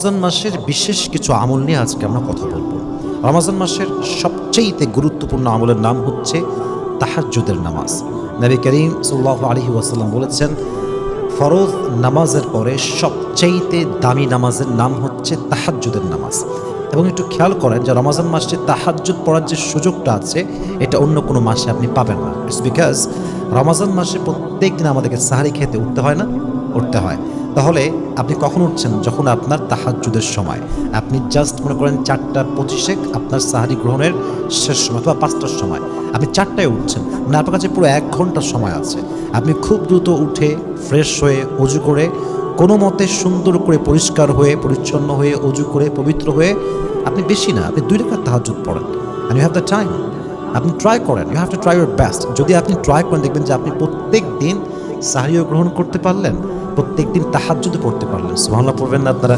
রমজান মাসের বিশেষ কিছু আমল নিয়ে আজকে আমরা কথা বলবো। রমজান মাসের সবচেয়ে গুরুত্বপূর্ণ আমলের নাম হচ্ছে তাহাজ্জুদের নামাজ। নবী করিম সাল্লাল্লাহু আলাইহি ওয়াসাল্লাম বলেছেন, ফরজ নামাজের পরে সবচেয়ে দামি নামাজের নাম হচ্ছে তাহাজ্জুদের নামাজ। এবং একটু খেয়াল করেন যে রমজান মাসে তাহাজ্জুদ পড়ার যে সুযোগটা আছে এটা অন্য কোনো মাসে আপনি পাবেন না। ইটস বিকজ রমজান মাসে প্রত্যেক দিন আমাদেরকে সাহারি খেতে উঠতে হয় না? উঠতে হয়। তাহলে আপনি কখন উঠছেন? যখন আপনার তাহাজ্জুদের সময়। আপনি জাস্ট মনে করেন 4:25 আপনার সাহারি গ্রহণের শেষ সময় অথবা 5টার সময় আপনি 4টায় উঠছেন, মানে আপনার কাছে পুরো 1 ঘন্টার সময় আছে। আপনি খুব দ্রুত উঠে ফ্রেশ হয়ে অজু করে কোনো মতে সুন্দর করে পরিষ্কার হয়ে পরিচ্ছন্ন হয়ে অজু করে পবিত্র হয়ে আপনি বেশি না, আপনি 2 রাকাত তাহাজ্জুদ পড়েন। And you have the time. আপনি ট্রাই করেন, you have to try your best. যদি আপনি ট্রাই করেন দেখবেন যে আপনি প্রত্যেক দিন সাহরিও গ্রহণ করতে পারলেন, প্রত্যেক দিন তাহাজ্জুদও পড়তে পারলেন। সুবহানাল্লাহ পড়বেন না আপনারা?